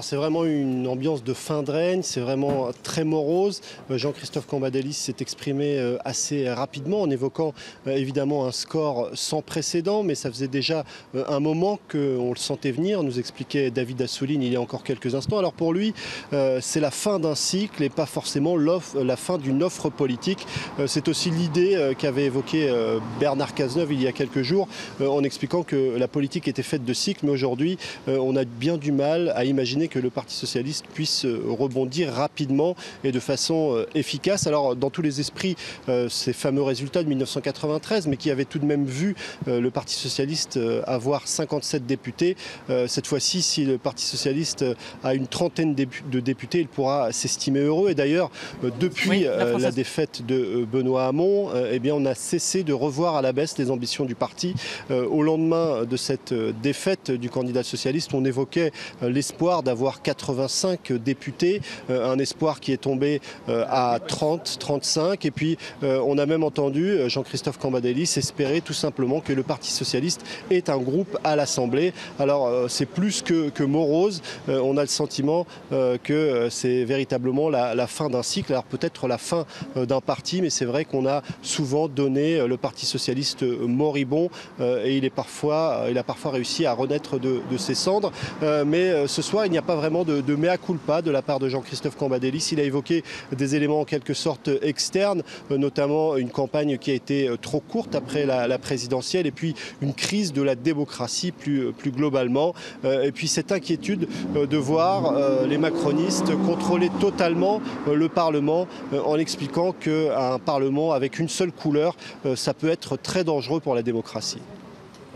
C'est vraiment une ambiance de fin de règne, c'est vraiment très morose. Jean-Christophe Cambadélis s'est exprimé assez rapidement en évoquant évidemment un score sans précédent, mais ça faisait déjà un moment qu'on le sentait venir, nous expliquait David Assouline il y a encore quelques instants. Alors pour lui, c'est la fin d'un cycle et pas forcément la fin d'une offre politique. C'est aussi l'idée qu'avait évoquée Bernard Cazeneuve il y a quelques jours en expliquant que la politique était faite de cycles, mais aujourd'hui on a bien du mal à imaginer que le Parti socialiste puisse rebondir rapidement et de façon efficace. Alors dans tous les esprits, ces fameux résultats de 1993, mais qui avaient tout de même vu le Parti socialiste avoir 57 députés. Cette fois-ci, si le Parti socialiste a une trentaine de députés, il pourra s'estimer heureux. Et d'ailleurs, depuis la défaite de Benoît Hamon, eh bien, on a cessé de revoir à la baisse les ambitions du parti. Au lendemain de cette défaite du candidat socialiste, on évoquait l'espoir d'avoir 85 députés, un espoir qui est tombé à 30, 35. Et puis on a même entendu Jean-Christophe Cambadélis espérer tout simplement que le Parti socialiste ait un groupe à l'Assemblée. Alors c'est plus que morose, on a le sentiment que c'est véritablement la fin d'un cycle. Alors peut-être la fin d'un parti, mais c'est vrai qu'on a souvent donné le Parti socialiste moribond et il a parfois réussi à renaître de ses cendres. Mais ce soir, il n'y a pas vraiment de mea culpa de la part de Jean-Christophe Cambadélis. Il a évoqué des éléments en quelque sorte externes, notamment une campagne qui a été trop courte après la présidentielle et puis une crise de la démocratie plus globalement. Et puis cette inquiétude de voir les macronistes contrôler totalement le Parlement en expliquant qu'un Parlement avec une seule couleur, ça peut être très dangereux pour la démocratie.